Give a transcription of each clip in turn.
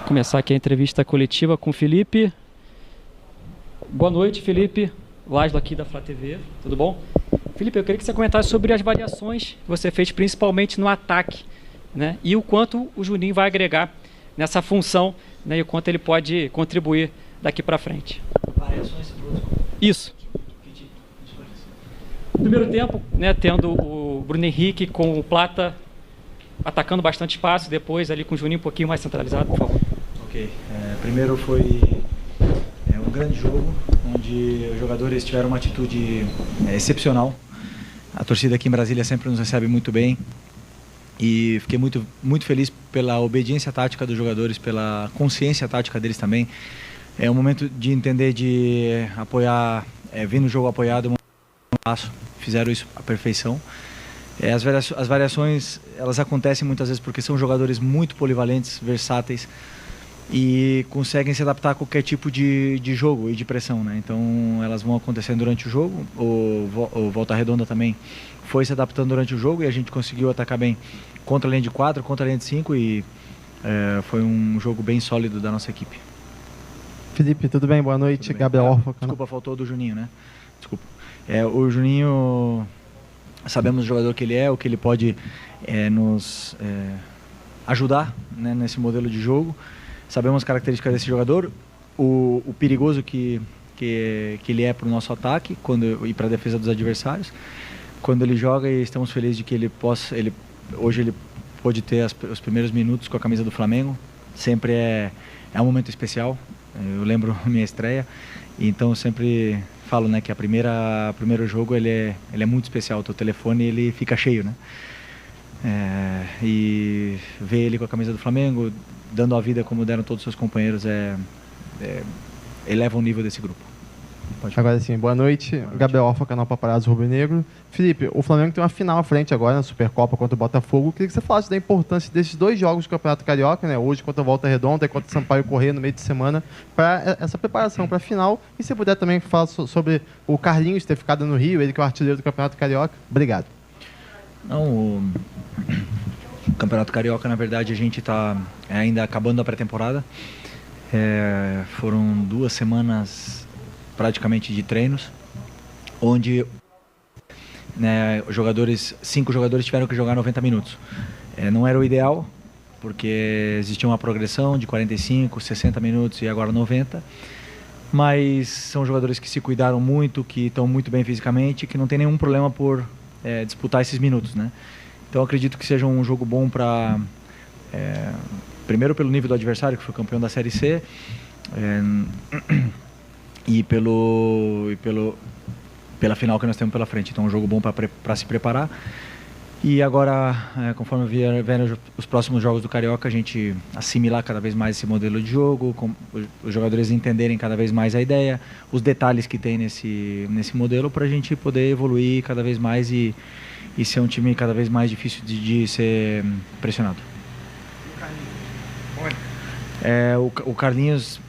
Começar aqui a entrevista coletiva com o Felipe. Boa noite, Felipe. Láslo aqui da Flá TV, tudo bom? Felipe, eu queria que você comentasse sobre as variações que você fez, principalmente no ataque, né? E o quanto o Juninho vai agregar nessa função, né? E o quanto ele pode contribuir daqui para frente. Variações? Isso. No primeiro tempo, né, tendo o Bruno Henrique com o Plata atacando bastante espaço, depois ali com o Juninho um pouquinho mais centralizado, por favor. Ok. Primeiro foi um grande jogo, onde os jogadores tiveram uma atitude excepcional. A torcida aqui em Brasília sempre nos recebe muito bem e fiquei muito feliz pela obediência tática dos jogadores, pela consciência tática deles também. É um momento de entender, de apoiar, vir no jogo apoiado, fizeram isso à perfeição. As variações, elas acontecem muitas vezes porque são jogadores muito polivalentes, versáteis e conseguem se adaptar a qualquer tipo de jogo e de pressão, né? Então elas vão acontecendo durante o jogo. O Volta Redonda também foi se adaptando durante o jogo e a gente conseguiu atacar bem contra a linha de 4, contra a linha de 5 e foi um jogo bem sólido da nossa equipe. Felipe, tudo bem? Boa noite. Gabriel Orfa. Desculpa, faltou do Juninho, né? Desculpa. O Juninho, sabemos o jogador que ele é, o que ele pode nos ajudar, né, nesse modelo de jogo. Sabemos as características desse jogador, o perigoso que ele é para o nosso ataque e para a defesa dos adversários. Quando ele joga, e estamos felizes de que hoje ele pôde ter os primeiros minutos com a camisa do Flamengo. Sempre é um momento especial. Eu lembro minha estreia, então eu sempre falo, né, que primeiro jogo ele é muito especial. O teu telefone ele fica cheio, né? E ver ele com a camisa do Flamengo, dando a vida como deram todos os seus companheiros, eleva o nível desse grupo. Agora sim, boa noite. Gabriel Orfa, canal Paparazzo Rubro Negro. Felipe, o Flamengo tem uma final à frente agora na Supercopa contra o Botafogo. Queria que você falasse da importância desses dois jogos do Campeonato Carioca, né? Hoje contra o Volta Redonda e contra o Sampaio Corrêa no meio de semana, para essa preparação para a final. E se puder também falar sobre o Carlinhos ter ficado no Rio, ele que é o artilheiro do Campeonato Carioca. Obrigado. O Campeonato Carioca, na verdade, a gente está ainda acabando a pré-temporada. Foram 2 semanas praticamente de treinos, onde, né, 5 jogadores tiveram que jogar 90 minutos. Não era o ideal, porque existia uma progressão de 45, 60 minutos e agora 90, mas são jogadores que se cuidaram muito, que estão muito bem fisicamente, que não tem nenhum problema por disputar esses minutos, né? Então acredito que seja um jogo bom para primeiro pelo nível do adversário, que foi campeão da Série C, e pela final que nós temos pela frente. Então, um jogo bom para se preparar. E agora, conforme vierem os próximos jogos do Carioca, a gente assimilar cada vez mais esse modelo de jogo, os jogadores entenderem cada vez mais a ideia, os detalhes que tem nesse modelo, para a gente poder evoluir cada vez mais e ser um time cada vez mais difícil de ser pressionado. O Carlinhos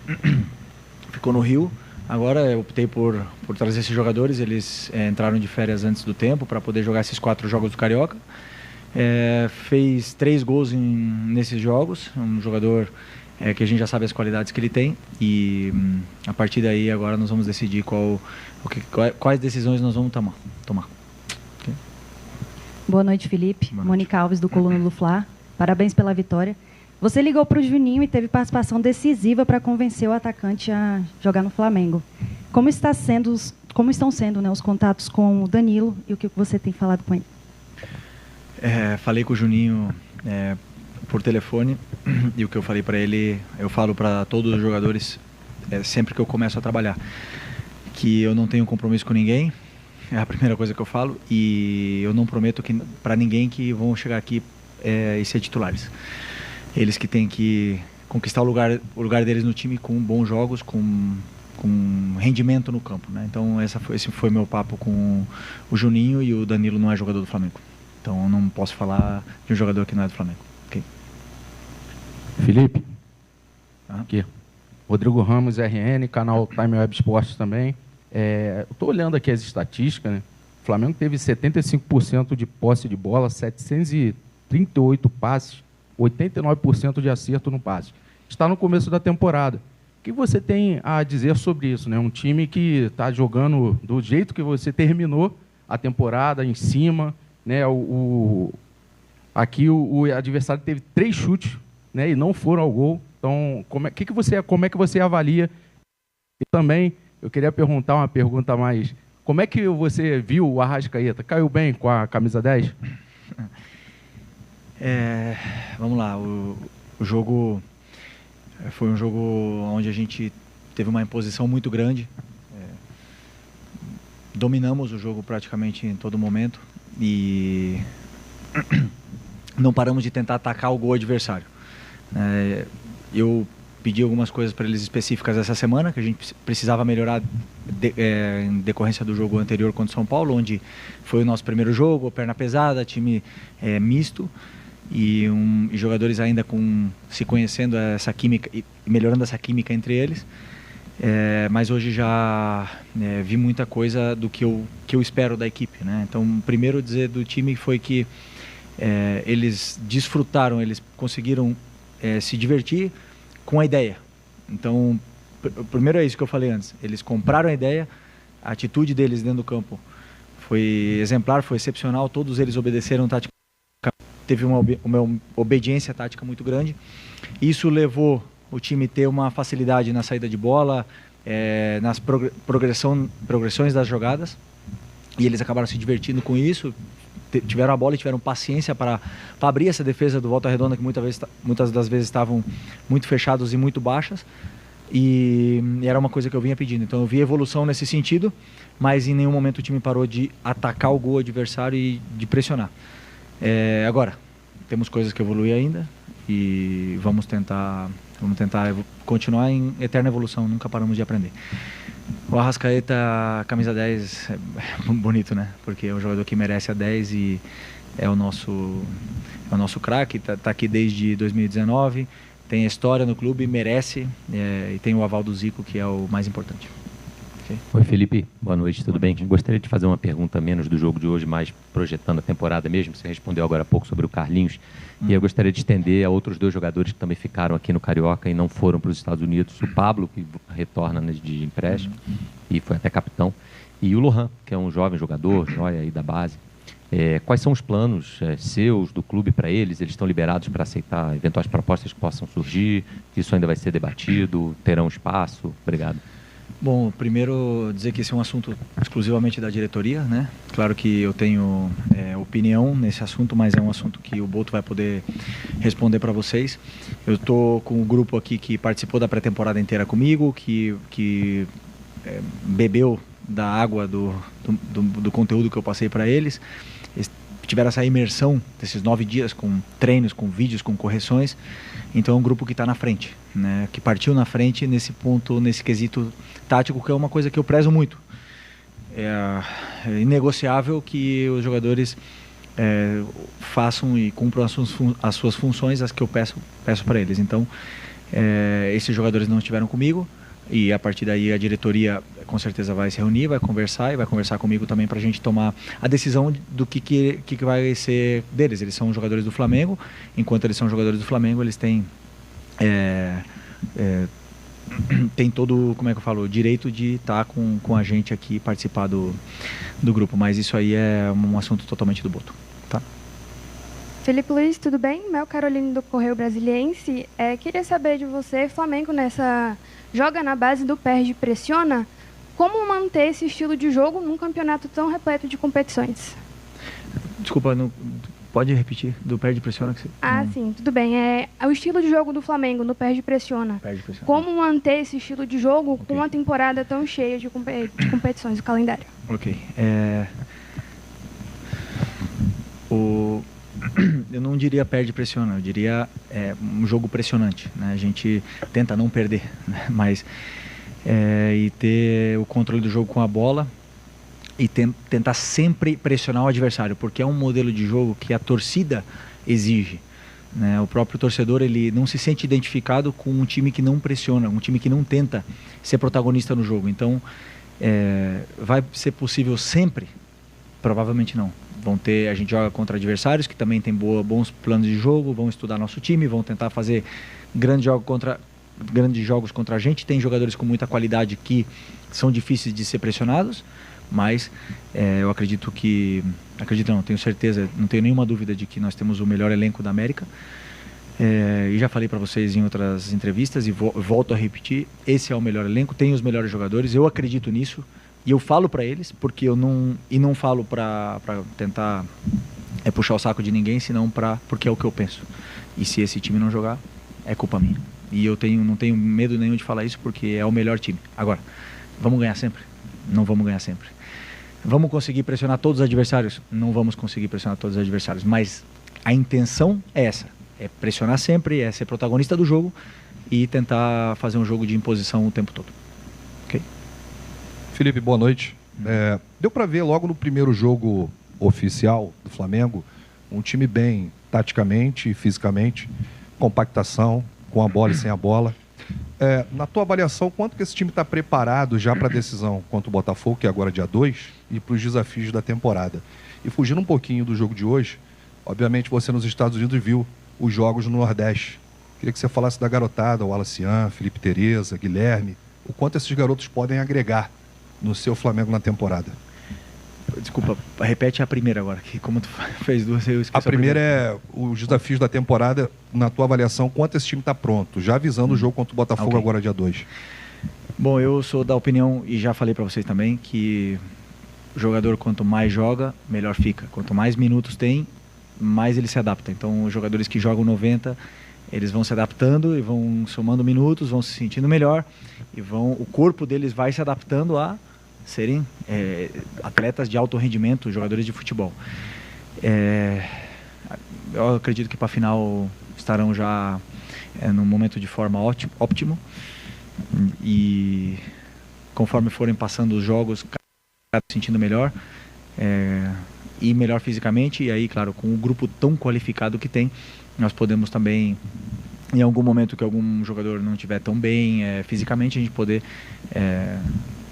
ficou no Rio. Agora eu optei por trazer esses jogadores, eles entraram de férias antes do tempo para poder jogar esses 4 jogos do Carioca. Fez 3 gols nesses jogos, um jogador que a gente já sabe as qualidades que ele tem e a partir daí agora nós vamos decidir quais decisões nós vamos tomar. Okay? Boa noite, Felipe. Boa noite. Mônica Alves, do Coluna do Fla. Parabéns pela vitória. Você ligou para o Juninho e teve participação decisiva para convencer o atacante a jogar no Flamengo. Como estão sendo, né, os contatos com o Danilo e o que você tem falado com ele? Falei com o Juninho por telefone e o que eu falei para ele, eu falo para todos os jogadores sempre que eu começo a trabalhar, que eu não tenho compromisso com ninguém, é a primeira coisa que eu falo, e eu não prometo para ninguém que vão chegar aqui e ser titulares. Eles que têm que conquistar o lugar deles no time com bons jogos, com rendimento no campo, né? Então esse foi meu papo com o Juninho, e o Danilo não é jogador do Flamengo. Então eu não posso falar de um jogador que não é do Flamengo. Okay? Felipe, aqui. Rodrigo Ramos, RN, canal Time Web Esportes também. Eu estou olhando aqui as estatísticas, né? O Flamengo teve 75% de posse de bola, 738 passes, 89% de acerto no passe. está no começo da temporada. O que você tem a dizer sobre isso, né? Um time que está jogando do jeito que você terminou a temporada, em cima, né? Aqui o adversário teve 3 chutes, né? E não foram ao gol. Então, como é que você avalia? E também, eu queria perguntar uma pergunta mais... Como é que você viu o Arrascaeta? Caiu bem com a camisa 10? Vamos lá, o jogo foi um jogo onde a gente teve uma imposição muito grande. Dominamos o jogo praticamente em todo momento e não paramos de tentar atacar o gol adversário. Eu pedi algumas coisas para eles específicas essa semana, que a gente precisava melhorar em decorrência do jogo anterior contra o São Paulo, onde foi o nosso primeiro jogo, perna pesada, time misto, e jogadores ainda se conhecendo essa química e melhorando essa química entre eles. Mas hoje já vi muita coisa do que eu espero da equipe, né? Então, primeiro dizer do time foi que eles desfrutaram, eles conseguiram se divertir com a ideia. Então, primeiro é isso que eu falei antes. Eles compraram a ideia, a atitude deles dentro do campo foi exemplar, foi excepcional. Todos eles obedeceram tática. Teve uma obediência tática muito grande. Isso levou o time a ter uma facilidade na saída de bola, nas progressões das jogadas. E eles acabaram se divertindo com isso. Tiveram a bola e tiveram paciência para abrir essa defesa do Volta Redonda, que muitas das vezes estavam muito fechados e muito baixas, e era uma coisa que eu vinha pedindo. Então eu vi evolução nesse sentido, mas em nenhum momento o time parou de atacar o gol adversário e de pressionar. Agora, temos coisas que evoluir ainda e vamos tentar continuar em eterna evolução, nunca paramos de aprender. O Arrascaeta, camisa 10, é bonito, né? Porque é um jogador que merece a 10 e é o nosso craque, tá aqui desde 2019, tem a história no clube, merece, e tem o aval do Zico, que é o mais importante. Okay? Oi, Felipe, boa noite, tudo bem? Gostaria de fazer uma pergunta menos do jogo de hoje, mais projetando a temporada mesmo. Você respondeu agora há pouco sobre o Carlinhos, e eu gostaria de estender a outros 2 jogadores que também ficaram aqui no Carioca e não foram para os Estados Unidos. O Pablo, que retorna de empréstimo e foi até capitão, e o Lohan, que é um jovem jogador, joia aí da base. Quais são os planos seus, do clube, para eles? Eles estão liberados para aceitar eventuais propostas que possam surgir? Isso ainda vai ser debatido? Terão espaço? Obrigado. Bom, primeiro dizer que esse é um assunto exclusivamente da diretoria, né? Claro que eu tenho opinião nesse assunto, mas é um assunto que o Boto vai poder responder para vocês. Eu estou com um grupo aqui que participou da pré-temporada inteira comigo, que bebeu da água do conteúdo que eu passei para eles. Eles tiveram essa imersão desses 9 dias com treinos, com vídeos, com correções. Então é um grupo que está na frente, né? Que partiu na frente nesse ponto, nesse quesito tático, que é uma coisa que eu prezo muito. É inegociável que os jogadores façam e cumpram as suas funções, as que eu peço para eles. Então, esses jogadores não estiveram comigo, e a partir daí a diretoria com certeza vai se reunir, vai conversar e vai conversar comigo também para a gente tomar a decisão do que vai ser deles. Eles são jogadores do Flamengo, enquanto eles são jogadores do Flamengo, eles têm todo, como é que eu falo, o direito de estar com a gente aqui e participar do grupo, mas isso aí é um assunto totalmente do Boto. Tá? Felipe Luiz, tudo bem? Mel Carolina do Correio Brasiliense. Queria saber de você, Flamengo joga na base do perde e pressiona. Como manter esse estilo de jogo num campeonato tão repleto de competições? Desculpa, pode repetir? Do perde e pressiona? Sim, tudo bem. O estilo de jogo do Flamengo no perde e pressiona. Como manter esse estilo de jogo com uma temporada tão cheia de competições, o calendário? Ok. Eu não diria perde e pressiona, eu diria um jogo pressionante, né? A gente tenta não perder, né? Mas e ter o controle do jogo com a bola e tentar sempre pressionar o adversário, porque é um modelo de jogo que a torcida exige, né? O próprio torcedor, ele não se sente identificado com um time que não pressiona, um time que não tenta ser protagonista no jogo. Então vai ser possível sempre? Provavelmente não. A gente joga contra adversários que também têm bons planos de jogo, vão estudar nosso time, vão tentar fazer grandes jogos contra a gente. Tem jogadores com muita qualidade que são difíceis de ser pressionados, mas eu tenho certeza, não tenho nenhuma dúvida de que nós temos o melhor elenco da América. E já falei para vocês em outras entrevistas e volto a repetir, esse é o melhor elenco, tem os melhores jogadores, eu acredito nisso e eu falo para eles, porque não falo para tentar puxar o saco de ninguém, senão porque é o que eu penso. E se esse time não jogar, é culpa minha. E eu não tenho medo nenhum de falar isso, porque é o melhor time. Agora, vamos ganhar sempre? Não vamos ganhar sempre. Vamos conseguir pressionar todos os adversários? Não vamos conseguir pressionar todos os adversários, mas a intenção é essa. É pressionar sempre, é ser protagonista do jogo e tentar fazer um jogo de imposição o tempo todo. Ok? Felipe, boa noite. Deu para ver logo no primeiro jogo oficial do Flamengo, um time bem taticamente e fisicamente, compactação, com a bola e sem a bola. Na tua avaliação, quanto que esse time está preparado já para a decisão contra o Botafogo, que é agora dia 2, e para os desafios da temporada? E fugindo um pouquinho do jogo de hoje, obviamente você nos Estados Unidos viu os jogos no Nordeste. Queria que você falasse da garotada, o Alacian, Felipe Tereza, Guilherme, o quanto esses garotos podem agregar no seu Flamengo na temporada. Desculpa, repete a primeira agora, que como tu fez duas, eu esqueci. A primeira é os desafios da temporada, na tua avaliação, quanto esse time está pronto, já visando o jogo contra o Botafogo agora dia 2. Bom, eu sou da opinião, e já falei para vocês também, que o jogador quanto mais joga, melhor fica. Quanto mais minutos tem, mais ele se adapta. Então, os jogadores que jogam 90, eles vão se adaptando e vão somando minutos, vão se sentindo melhor e o corpo deles vai se adaptando a serem atletas de alto rendimento, jogadores de futebol. Eu acredito que para a final estarão já num momento de forma ótimo e conforme forem passando os jogos, cada se sentindo melhor. E melhor fisicamente, e aí, claro, com o grupo tão qualificado que tem, nós podemos também, em algum momento que algum jogador não estiver tão bem fisicamente, a gente poder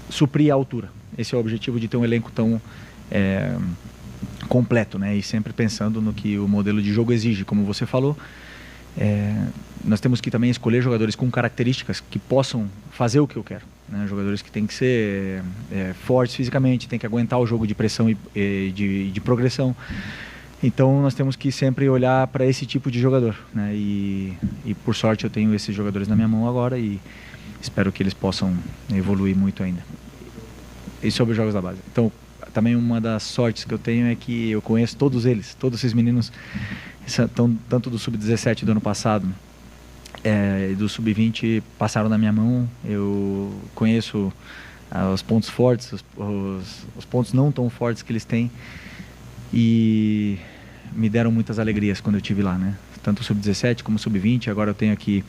suprir a altura. Esse é o objetivo de ter um elenco tão completo, né? E sempre pensando no que o modelo de jogo exige, como você falou. Nós temos que também escolher jogadores com características que possam fazer o que eu quero, né? Jogadores que têm que ser fortes fisicamente, têm que aguentar o jogo de pressão e de progressão. Então nós temos que sempre olhar para esse tipo de jogador, né? E por sorte eu tenho esses jogadores na minha mão agora e espero que eles possam evoluir muito ainda. E sobre os jogos da base. Então também uma das sortes que eu tenho é que eu conheço todos esses meninos, tanto do Sub-17 do ano passado e do Sub-20 passaram na minha mão. Eu conheço os pontos fortes, os pontos não tão fortes que eles têm e me deram muitas alegrias quando eu estive lá, né? Tanto o Sub-17 como o Sub-20. Agora eu tenho aqui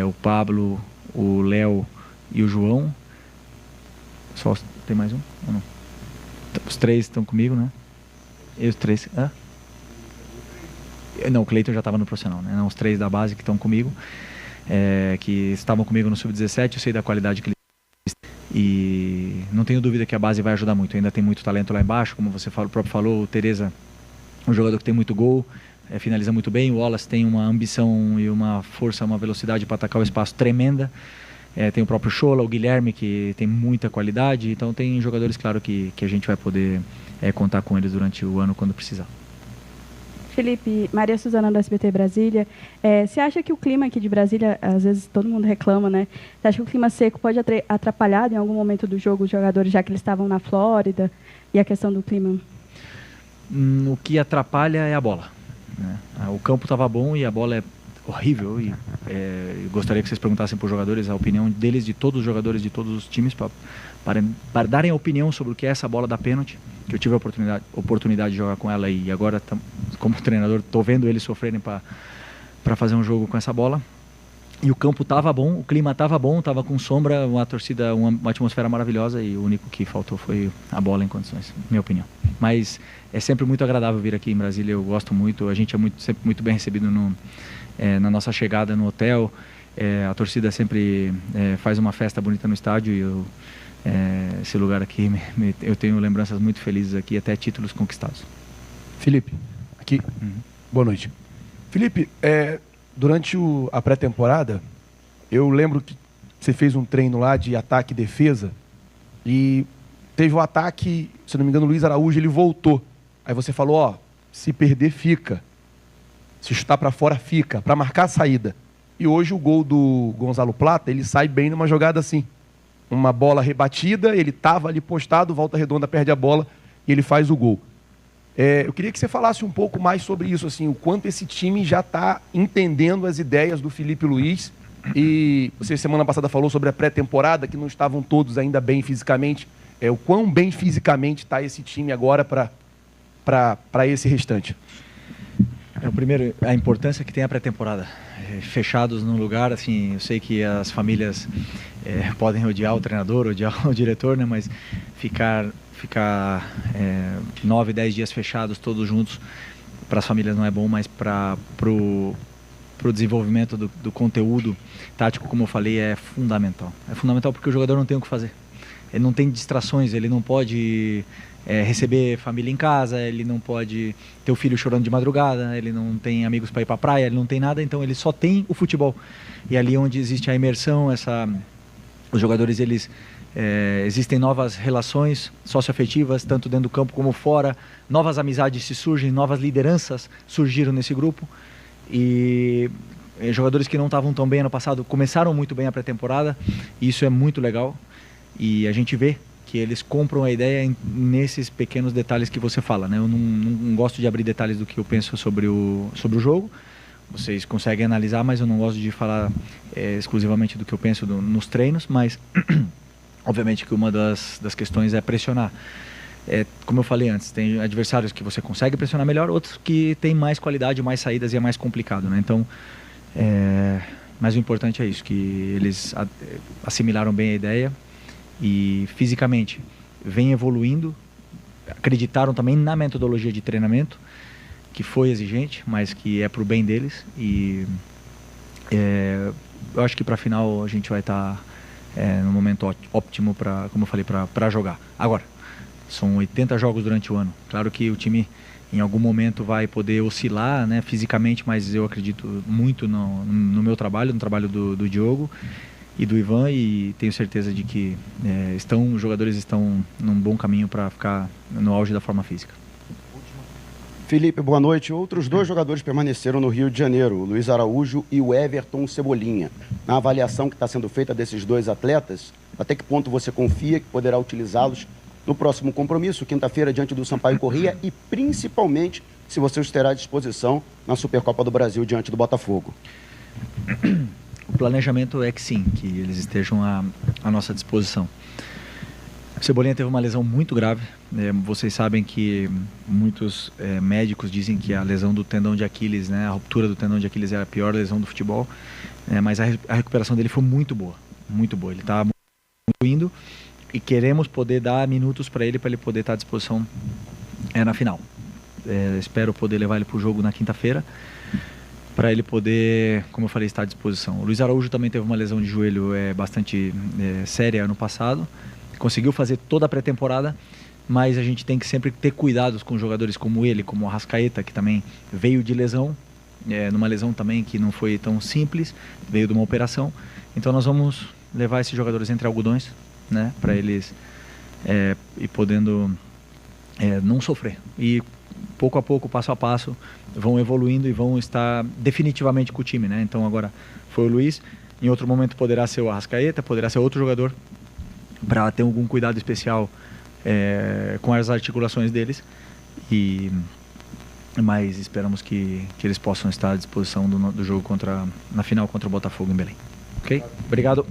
o Pablo, o Léo e o João. Só tem mais um ou não? Os três estão comigo, né? E os três... Não, o Cleiton já estava no profissional, né? Não, os três da base que estão comigo, que estavam comigo no Sub-17, eu sei da qualidade que eles têm. E não tenho dúvida que a base vai ajudar muito. Ainda tem muito talento lá embaixo, como você próprio falou, o Tereza, um jogador que tem muito gol, finaliza muito bem. O Wallace tem uma ambição e uma força, uma velocidade para atacar o espaço tremenda. Tem o próprio Chola, o Guilherme, que tem muita qualidade. Então tem jogadores, claro, que a gente vai poder contar com eles durante o ano quando precisar. Felipe, Maria Suzana do SBT Brasília. Você acha que o clima aqui de Brasília, às vezes todo mundo reclama, né? Você acha que o clima seco pode atrapalhar em algum momento do jogo os jogadores, já que eles estavam na Flórida, e a questão do clima? O que atrapalha é a bola, né? O campo estava bom e a bola é horrível. E gostaria que vocês perguntassem para os jogadores a opinião deles, de todos os jogadores de todos os times, para darem a opinião sobre o que é essa bola da pênalti, que eu tive a oportunidade de jogar com ela e agora, como treinador, estou vendo eles sofrerem para fazer um jogo com essa bola. E o campo estava bom, o clima estava bom, estava com sombra, uma torcida, uma atmosfera maravilhosa, e o único que faltou foi a bola em condições, minha opinião. Mas é sempre muito agradável vir aqui em Brasília, eu gosto muito, a gente é sempre muito bem recebido na nossa chegada no hotel. A torcida sempre faz uma festa bonita no estádio e esse lugar aqui, eu tenho lembranças muito felizes aqui, até títulos conquistados. Felipe, aqui. Boa noite. Felipe, durante a pré-temporada, eu lembro que você fez um treino lá de ataque e defesa e teve um ataque, se não me engano, o Luiz Araújo, ele voltou. Aí você falou, ó, se perder, fica. Se chutar para fora, fica. Para marcar a saída. E hoje o gol do Gonzalo Plata, ele sai bem numa jogada assim. Uma bola rebatida, ele estava ali postado, Volta Redonda perde a bola e ele faz o gol. Eu queria que você falasse um pouco mais sobre isso, assim, o quanto esse time já está entendendo as ideias do Felipe Luiz. E você semana passada falou sobre a pré-temporada, que não estavam todos ainda bem fisicamente. O quão bem fisicamente está esse time agora para esse restante? Primeiro, a importância que tem a pré-temporada. Fechados num lugar, assim, eu sei que as famílias podem odiar o treinador, odiar o diretor, né? Mas ficar 9, 10 dias fechados, todos juntos, para as famílias não é bom, mas para o desenvolvimento do conteúdo tático, como eu falei, é fundamental. É fundamental porque o jogador não tem o que fazer. Ele não tem distrações, ele não pode receber família em casa, ele não pode ter o filho chorando de madrugada, ele não tem amigos para ir para a praia, ele não tem nada, então ele só tem o futebol. E ali onde existe a imersão, os jogadores, existem novas relações socioafetivas, tanto dentro do campo como fora, novas amizades se surgem, novas lideranças surgiram nesse grupo. E jogadores que não estavam tão bem ano passado começaram muito bem a pré-temporada, e isso é muito legal. E a gente vê que eles compram a ideia nesses pequenos detalhes que você fala, né? Eu não gosto de abrir detalhes do que eu penso sobre o jogo. Vocês conseguem analisar, mas eu não gosto de falar exclusivamente do que eu penso nos treinos. Mas, obviamente, que uma das questões é pressionar. Como eu falei antes, tem adversários que você consegue pressionar melhor, outros que têm mais qualidade, mais saídas e é mais complicado, né? Então, mas o importante é isso, que eles assimilaram bem a ideia e fisicamente vem evoluindo, acreditaram também na metodologia de treinamento, que foi exigente, mas que é para o bem deles. E eu acho que para a final a gente vai estar no momento óptimo para, como eu falei, para jogar. Agora, são 80 jogos durante o ano. Claro que o time em algum momento vai poder oscilar, né, fisicamente, mas eu acredito muito no meu trabalho, no trabalho do Diogo e do Ivan, e tenho certeza de que os jogadores estão num bom caminho para ficar no auge da forma física. Felipe, boa noite. Outros 2 jogadores permaneceram no Rio de Janeiro, o Luiz Araújo e o Everton Cebolinha. Na avaliação que está sendo feita desses 2 atletas, até que ponto você confia que poderá utilizá-los no próximo compromisso, quinta-feira, diante do Sampaio Corrêa, e principalmente se você os terá à disposição na Supercopa do Brasil diante do Botafogo? O planejamento é que sim, que eles estejam à nossa disposição. O Cebolinha teve uma lesão muito grave. Vocês sabem que muitos médicos dizem que a lesão do tendão de Aquiles, né, a ruptura do tendão de Aquiles é a pior lesão do futebol, mas a recuperação dele foi muito boa, muito boa. Ele está muito indo e queremos poder dar minutos para ele poder estar à disposição na final. Espero poder levar ele para o jogo na quinta-feira, para ele poder, como eu falei, estar à disposição. O Luiz Araújo também teve uma lesão de joelho bastante séria ano passado, conseguiu fazer toda a pré-temporada, mas a gente tem que sempre ter cuidados com jogadores como ele, como o Arrascaeta, que também veio de lesão, numa lesão também que não foi tão simples, veio de uma operação. Então nós vamos levar esses jogadores entre algodões, né, para eles ir podendo não sofrer. E pouco a pouco, passo a passo, vão evoluindo e vão estar definitivamente com o time, né? Então agora foi o Luiz, em outro momento poderá ser o Arrascaeta, poderá ser outro jogador, para ter algum cuidado especial com as articulações deles. Mas esperamos que eles possam estar à disposição do jogo na final contra o Botafogo em Belém. Ok? Obrigado.